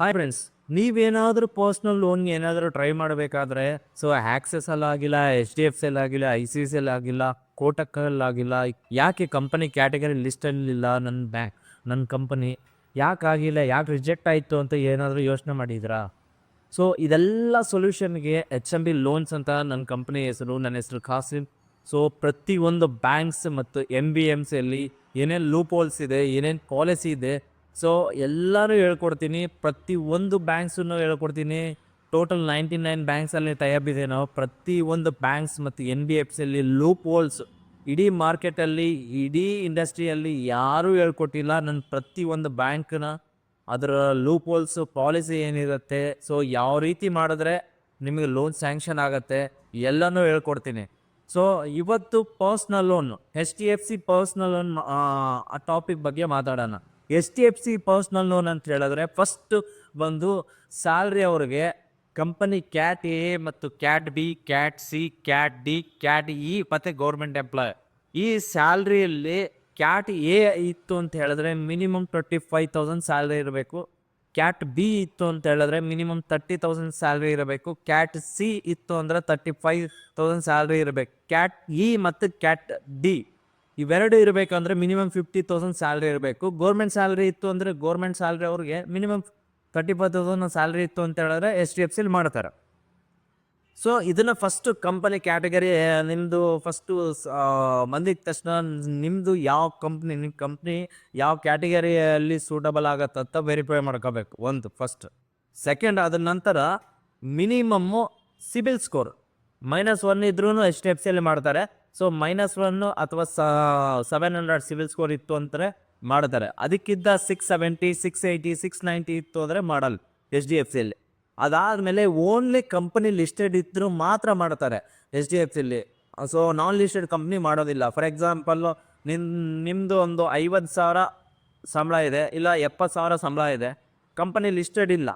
Hi friends, ನೀವೇನಾದರೂ personal ಲೋನ್ಗೆ ಏನಾದರೂ ಟ್ರೈ ಮಾಡಬೇಕಾದ್ರೆ ಆಕ್ಸಿಸ್ ಅಲ್ಲಾಗಿಲ್ಲ, ಎಚ್ ಡಿ ಎಫ್ ಸಿ ಆಗಿಲ್ಲ, ಐ ಸಿ ಸಿ ಆಗಿಲ್ಲ, ಕೋಟಕ್ಕಲ್ಲಾಗಿಲ್ಲ, ಯಾಕೆ ಕಂಪನಿ ಕ್ಯಾಟಗರಿ ಲಿಸ್ಟಲ್ಲಿಲ್ಲ ನನ್ನ ಕಂಪನಿ ಯಾಕಾಗಿಲ್ಲ, ಯಾಕೆ ರಿಜೆಕ್ಟ್ ಆಯಿತು ಅಂತ ಏನಾದರೂ ಯೋಚನೆ ಮಾಡಿದ್ರಾ? ಇದೆಲ್ಲ ಸೊಲ್ಯೂಷನ್ಗೆ ಎಚ್ ಎಮ್ ಬಿ ಲೋನ್ಸ್ ಅಂತ ನನ್ನ ಕಂಪನಿ ಹೆಸರು, ನನ್ನ ಹೆಸರು ಖಾಸಿಮ್. ಪ್ರತಿಯೊಂದು ಬ್ಯಾಂಕ್ಸ್ ಮತ್ತು ಎಮ್ ಬಿ ಎಮ್ ಸಿಯಲ್ಲಿ ಏನೇನು ಲೂಪ್ ಹೋಲ್ಸ್ ಇದೆ, ಏನೇನು ಪಾಲಿಸಿ ಇದೆ, ಎಲ್ಲರೂ ಹೇಳ್ಕೊಡ್ತೀನಿ. ಪ್ರತಿಯೊಂದು ಬ್ಯಾಂಕ್ಸನ್ನು ಹೇಳ್ಕೊಡ್ತೀನಿ. ಟೋಟಲ್ 99 ಬ್ಯಾಂಕ್ಸಲ್ಲಿ ಟೈಅಪ್ ಇದೆ. ನಾವು ಪ್ರತಿಯೊಂದು ಬ್ಯಾಂಕ್ಸ್ ಮತ್ತು ಎನ್ ಬಿ ಎಫ್ ಸಿಯಲ್ಲಿ ಲೂಪ್ ಹೋಲ್ಸ್ ಇಡೀ ಮಾರ್ಕೆಟಲ್ಲಿ, ಇಡೀ ಇಂಡಸ್ಟ್ರಿಯಲ್ಲಿ ಯಾರೂ ಹೇಳ್ಕೊಟ್ಟಿಲ್ಲ. ನನ್ನ ಪ್ರತಿಯೊಂದು ಬ್ಯಾಂಕ್ನ ಅದರ ಲೂಪ್ ಹೋಲ್ಸ್ ಪಾಲಿಸಿ ಏನಿರುತ್ತೆ, ಯಾವ ರೀತಿ ಮಾಡಿದ್ರೆ ನಿಮಗೆ ಲೋನ್ ಸ್ಯಾಂಕ್ಷನ್ ಆಗುತ್ತೆ ಎಲ್ಲನೂ ಹೇಳ್ಕೊಡ್ತೀನಿ. ಇವತ್ತು personal loan, H D F C personal loan ಆ ಟಾಪಿಕ್ ಬಗ್ಗೆ ಮಾತಾಡೋಣ. H D F C personal loan ಅಂತ ಹೇಳಿದ್ರೆ ಫಸ್ಟ್ ಬಂದು ಸ್ಯಾಲ್ರಿ ಅವ್ರಿಗೆ ಕಂಪನಿ ಕ್ಯಾಟ್ ಎ ಮತ್ತು cat B, cat C, cat D, cat E ಮತ್ತು ಗೌರ್ಮೆಂಟ್ ಎಂಪ್ಲಾಯ್. ಈ ಸ್ಯಾಲ್ರಿಯಲ್ಲಿ ಕ್ಯಾಟ್ ಎ ಇತ್ತು ಅಂತ ಹೇಳಿದ್ರೆ ಮಿನಿಮಮ್ 25,000 ಸ್ಯಾಲ್ರಿ ಇರಬೇಕು. ಕ್ಯಾಟ್ ಬಿ ಇತ್ತು ಅಂತ ಹೇಳಿದ್ರೆ ಮಿನಿಮಮ್ 30,000 ಸ್ಯಾಲ್ರಿ ಇರಬೇಕು. ಕ್ಯಾಟ್ ಸಿ ಇತ್ತು ಅಂದರೆ 35,000 ಸ್ಯಾಲ್ರಿ ಇರಬೇಕು. ಕ್ಯಾಟ್ ಇ ಮತ್ತು ಕ್ಯಾಟ್ ಡಿ ಇವೆರಡು ಇರಬೇಕಂದ್ರೆ ಮಿನಿಮಮ್ 50,000 ಸ್ಯಾಲ್ರಿ ಇರಬೇಕು. ಗೌರ್ಮೆಂಟ್ ಸ್ಯಾಲ್ರಿ ಇತ್ತು ಅಂದರೆ ಗೌರ್ಮೆಂಟ್ ಸ್ಯಾಲ್ರಿ ಅವ್ರಿಗೆ ಮಿನಿಮಮ್ 35,000 ಸ್ಯಾಲ್ರಿ ಇತ್ತು ಅಂತ ಹೇಳಿದ್ರೆ ಎಚ್ ಡಿ ಎಫ್ ಸಿಲಿ ಮಾಡ್ತಾರೆ. ಇದನ್ನು ಫಸ್ಟು ಕಂಪನಿ ಕ್ಯಾಟಗರಿ ನಿಮ್ಮದು ಫಸ್ಟು ಮಂದಿಗೆ ತಕ್ಷಣ ನಿಮ್ಮದು ಯಾವ ಕಂಪ್ನಿ ಯಾವ ಕ್ಯಾಟಗರಿಯಲ್ಲಿ ಸೂಟಬಲ್ ಆಗತ್ತಂತ ವೆರಿಫೈ ಮಾಡ್ಕೋಬೇಕು ಒಂದು ಫಸ್ಟ್. ಸೆಕೆಂಡ್, ಅದ ನಂತರ ಮಿನಿಮಮ್ಮು ಸಿಬಿಲ್ ಸ್ಕೋರ್ -1 ಇದ್ರೂ ಎಚ್ ಡಿ ಎಫ್ ಸಿಯಲ್ಲಿ ಮಾಡ್ತಾರೆ. -1 ಅಥವಾ 700 ಸಿಬಿಲ್ ಸ್ಕೋರ್ ಇತ್ತು ಅಂದರೆ ಮಾಡ್ತಾರೆ. ಅದಕ್ಕಿಂತ 670, 680, 690 ಇತ್ತು ಅಂದರೆ ಮಾಡಲ್ಲ ಎಚ್ ಡಿ ಎಫ್ ಸಿಯಲ್ಲಿ. ಅದಾದಮೇಲೆ ಓನ್ಲಿ ಕಂಪನಿ ಲಿಸ್ಟೆಡ್ ಇದ್ದರೂ ಮಾತ್ರ ಮಾಡ್ತಾರೆ ಎಚ್ ಡಿ ಎಫ್ ಸಿಲಿ. ನಾನ್ ಲಿಸ್ಟೆಡ್ ಕಂಪ್ನಿ ಮಾಡೋದಿಲ್ಲ. ಫಾರ್ ಎಕ್ಸಾಂಪಲ್ಲು ನಿಮ್ಮದು ಒಂದು 50,000 ಸಂಬಳ ಇದೆ, ಇಲ್ಲ 70,000 ಸಂಬಳ ಇದೆ, ಕಂಪನಿ ಲಿಸ್ಟೆಡ್ ಇಲ್ಲ,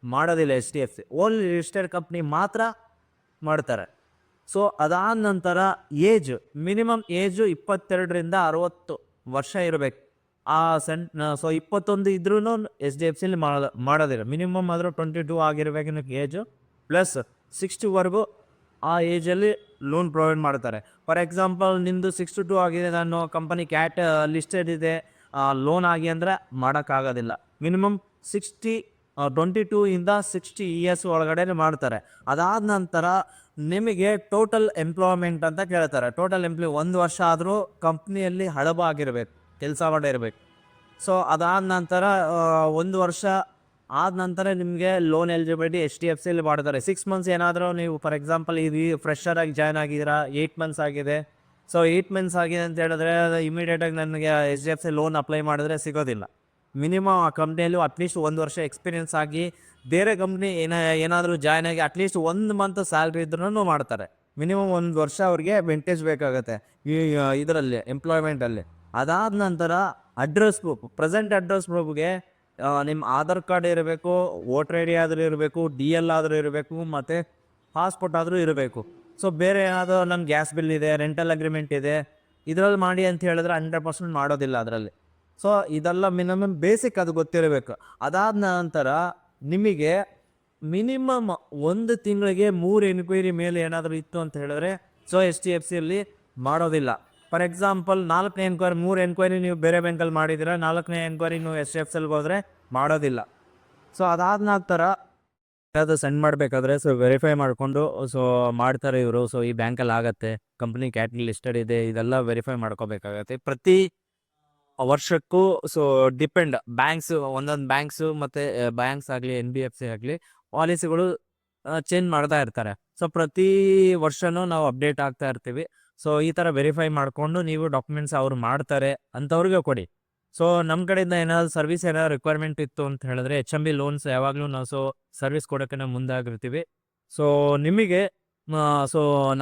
ಮಾಡೋದಿಲ್ಲ H D F C. Only listed company ಮಾತ್ರ ಮಾಡ್ತಾರೆ. ಅದಾದ ನಂತರ ಏಜ್, ಮಿನಿಮಮ್ ಏಜು 22ರಿಂದ 60 ವರ್ಷ ಇರಬೇಕು. 21 ಇದ್ರೂ ಎಚ್ ಡಿ ಎಫ್ ಸಿಲಿ ಮಾಡೋದಿಲ್ಲ. ಮಿನಿಮಮ್ ಆದರೂ 22 ಆಗಿರಬೇಕು ಏಜು, ಪ್ಲಸ್ 60ವರೆಗೂ ಆ ಏಜಲ್ಲಿ ಲೋನ್ ಪ್ರೊವೈಡ್ ಮಾಡ್ತಾರೆ. ಫಾರ್ ಎಕ್ಸಾಂಪಲ್ ನಿಮ್ಮದು 62 ಆಗಿದೆ, ನಾನು ಕಂಪನಿ ಕ್ಯಾಟ್ ಲಿಸ್ಟೆಡ್ ಇದೆ, ಲೋನ್ ಆಗಿ ಅಂದರೆ ಮಾಡೋಕ್ಕಾಗೋದಿಲ್ಲ. ಮಿನಿಮಮ್ 22 ಇಂದ 60 ಇಯರ್ಸ್ ಒಳಗಡೆ ಮಾಡ್ತಾರೆ. ಅದಾದ ನಂತರ ನಿಮಗೆ ಟೋಟಲ್ ಎಂಪ್ಲಾಯ್ಮೆಂಟ್ ಅಂತ ಕೇಳ್ತಾರೆ. ಟೋಟಲ್ ಎಂಪ್ಲಾಯ್ 1 ವರ್ಷ ಆದರೂ ಕಂಪ್ನಿಯಲ್ಲಿ ಹಳಬ ಆಗಿರಬೇಕು, ಕೆಲಸ ಮಾಡಿರ್ಬೇಕು. ಅದಾದ ನಂತರ 1 ವರ್ಷ ಆದ ನಂತರ ನಿಮಗೆ loan eligibility H D F ಸಿಲಿ ಮಾಡ್ತಾರೆ. 6 ಮಂತ್ಸ್ ಏನಾದರೂ ನೀವು ಫಾರ್ ಎಕ್ಸಾಂಪಲ್ ಫ್ರೆಷರ್ ಆಗಿ ಜಾಯ್ನ್ ಆಗಿದ್ದೀರಾ, 8 ಮಂತ್ಸ್ ಆಗಿದೆ. 8 ಮಂತ್ಸ್ ಆಗಿದೆ ಅಂತ ಹೇಳಿದ್ರೆ ಇಮಿಡಿಯೇಟಾಗಿ ನನಗೆ H D F C loan apply ಮಾಡಿದ್ರೆ ಸಿಗೋದಿಲ್ಲ. ಮಿನಿಮಮ್ ಆ ಕಂಪ್ನಿಯಲ್ಲಿ ಅಟ್ಲೀಸ್ಟ್ 1 ವರ್ಷ ಎಕ್ಸ್ಪೀರಿಯನ್ಸ್ ಆಗಿ ಬೇರೆ ಕಂಪ್ನಿ ಏನಾದರೂ ಜಾಯ್ನ್ ಆಗಿ ಅಟ್ಲೀಸ್ಟ್ 1 ಮಂತ್ ಸ್ಯಾಲ್ರಿ ಇದ್ರೂ ಮಾಡ್ತಾರೆ. ಮಿನಿಮಮ್ 1 ವರ್ಷ ಅವ್ರಿಗೆ ವೆಂಟೇಜ್ ಬೇಕಾಗುತ್ತೆ ಇದರಲ್ಲಿ ಎಂಪ್ಲಾಯ್ಮೆಂಟಲ್ಲಿ. ಅದಾದ ನಂತರ ಅಡ್ರೆಸ್ ಪ್ರೂಫ್, ಪ್ರೆಸೆಂಟ್ ಅಡ್ರೆಸ್ ಪ್ರೂಫ್ಗೆ ನಿಮ್ಮ ಆಧಾರ್ ಕಾರ್ಡ್ ಇರಬೇಕು, ವೋಟರ್ ಐ ಡಿ ಆದರೂ ಇರಬೇಕು, ಡಿ ಎಲ್ ಆದರೂ ಇರಬೇಕು, ಮತ್ತು ಪಾಸ್ಪೋರ್ಟ್ ಆದರೂ ಇರಬೇಕು. ಬೇರೆ ಏನಾದರೂ ನನ್ನ ಗ್ಯಾಸ್ ಬಿಲ್ ಇದೆ, ರೆಂಟಲ್ ಅಗ್ರಿಮೆಂಟ್ ಇದೆ, ಇದರಲ್ಲಿ ಮಾಡಿ ಅಂತ ಹೇಳಿದ್ರೆ 100% ಮಾಡೋದಿಲ್ಲ ಅದರಲ್ಲಿ. ಇದೆಲ್ಲ ಮಿನಿಮಮ್ ಬೇಸಿಕ್ ಅದು ಗೊತ್ತಿರಬೇಕು. ಅದಾದ ನಂತರ ನಿಮಗೆ ಮಿನಿಮಮ್ 1 ತಿಂಗಳಿಗೆ 3 ಎನ್ಕ್ವೈರಿ ಮೇಲೆ ಏನಾದರೂ ಇತ್ತು ಅಂತ ಹೇಳಿದ್ರೆ ಎಚ್ ಡಿ ಎಫ್ ಸಿಯಲ್ಲಿ ಮಾಡೋದಿಲ್ಲ. ಫಾರ್ ಎಕ್ಸಾಂಪಲ್ 4ನೇ ಎನ್ಕ್ವೈರಿ, 3 ಎನ್ಕ್ವೈರಿ ನೀವು ಬೇರೆ ಬ್ಯಾಂಕಲ್ಲಿ ಮಾಡಿದ್ದೀರಾ, 4ನೇ ಎನ್ಕ್ವೈರಿ ನೀವು ಎಚ್ ಡಿ ಎಫ್ ಸಿಲ್ಗೆ ಹೋದರೆ ಮಾಡೋದಿಲ್ಲ. ಅದಾದ ನಂತರ ಅದು ಸೆಂಡ್ ಮಾಡಬೇಕಾದ್ರೆ ವೆರಿಫೈ ಮಾಡಿಕೊಂಡು ಮಾಡ್ತಾರೆ ಇವರು. ಈ ಬ್ಯಾಂಕಲ್ಲಿ ಆಗುತ್ತೆ, ಕಂಪ್ನಿ ಕ್ಯಾಟಗರಿ ಲಿಸ್ಟೆಡ್ ಇದೆ, ಇದೆಲ್ಲ ವೆರಿಫೈ ಮಾಡ್ಕೋಬೇಕಾಗತ್ತೆ ಪ್ರತಿ ವರ್ಷಕ್ಕೂ. ಡಿಪೆಂಡ್ ಬ್ಯಾಂಕ್ಸ್, ಒಂದೊಂದು ಬ್ಯಾಂಕ್ಸು ಮತ್ತು ಬ್ಯಾಂಕ್ಸ್ ಆಗಲಿ ಎನ್ ಬಿ ಎಫ್ ಸಿ ಆಗಲಿ ಪಾಲಿಸಿಗಳು ಚೇಂಜ್ ಮಾಡ್ತಾ ಇರ್ತಾರೆ. ಪ್ರತಿ ವರ್ಷವೂ ನಾವು ಅಪ್ಡೇಟ್ ಆಗ್ತಾ ಇರ್ತೀವಿ. ಈ ಥರ ವೆರಿಫೈ ಮಾಡಿಕೊಂಡು ನೀವು ಡಾಕ್ಯುಮೆಂಟ್ಸ್ ಅವ್ರು ಮಾಡ್ತಾರೆ ಅಂಥವ್ರಿಗೆ ಕೊಡಿ. ನಮ್ಮ ಕಡೆಯಿಂದ ಏನಾದರೂ ಸರ್ವಿಸ್ ಏನಾದ್ರು ರಿಕ್ವೈರ್ಮೆಂಟ್ ಇತ್ತು ಅಂತ ಹೇಳಿದ್ರೆ ಎಚ್ ಎಮ್ ಬಿ ಲೋನ್ಸ್ ಯಾವಾಗಲೂ ನಾವು ಸರ್ವಿಸ್ ಕೊಡೋಕ್ಕೆ ನಾವು ಮುಂದಾಗಿರ್ತೀವಿ. ನಿಮಗೆ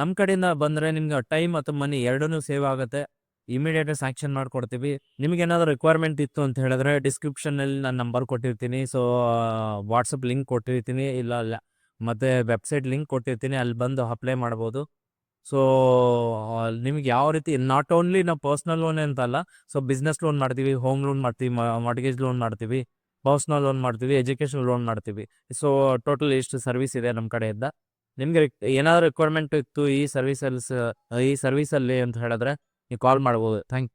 ನಮ್ಮ ಕಡೆಯಿಂದ ಬಂದರೆ ನಿಮ್ಗೆ ಟೈಮ್ ಮತ್ತು ಮನಿ ಎರಡೂ ಸೇವ್ ಆಗುತ್ತೆ. ಇಮಿಡಿಯೇಟ್ ಸ್ಯಾಂಕ್ಷನ್ ಮಾಡಿಕೊಡ್ತೀವಿ. ನಿಮ್ಗೆ ಏನಾದರೂ ರಿಕ್ವೈರ್ಮೆಂಟ್ ಇತ್ತು ಅಂತ ಹೇಳಿದ್ರೆ ಡಿಸ್ಕ್ರಿಪ್ಷನಲ್ಲಿ ನಾನು ನಂಬರ್ ಕೊಟ್ಟಿರ್ತೀನಿ. ವಾಟ್ಸಪ್ ಲಿಂಕ್ ಕೊಟ್ಟಿರ್ತೀನಿ, ಇಲ್ಲ ಮತ್ತು ವೆಬ್ಸೈಟ್ ಲಿಂಕ್ ಕೊಟ್ಟಿರ್ತೀನಿ, ಅಲ್ಲಿ ಬಂದು ಅಪ್ಲೈ ಮಾಡ್ಬೋದು. ನಿಮ್ಗೆ ಯಾವ ರೀತಿ ನಾಟ್ ಓನ್ಲಿ ನಾವು ಪರ್ಸ್ನಲ್ ಲೋನ್ ಅಂತಲ್ಲ, ಬಿಸ್ನೆಸ್ ಲೋನ್ ಮಾಡ್ತೀವಿ, ಹೋಮ್ ಲೋನ್ ಮಾಡ್ತೀವಿ, ಮಾರ್ಟ್ಗೇಜ್ ಲೋನ್ ಮಾಡ್ತೀವಿ, ಪರ್ಸ್ನಲ್ ಲೋನ್ ಮಾಡ್ತೀವಿ, ಎಜುಕೇಷನ್ ಲೋನ್ ಮಾಡ್ತೀವಿ. ಸೊ ಟೋಟಲ್ ಇಷ್ಟು ಸರ್ವಿಸ್ ಇದೆ ನಮ್ಮ ಕಡೆಯಿಂದ. ನಿಮಗೆ ಏನಾದರೂ ರಿಕ್ವೈರ್ಮೆಂಟ್ ಇತ್ತು ಈ ಸರ್ವಿಸಲ್ಲಿ ಅಂತ ಹೇಳಿದ್ರೆ ನೀವು ಕಾಲ್ ಮಾಡ್ಬೋದು. ಥ್ಯಾಂಕ್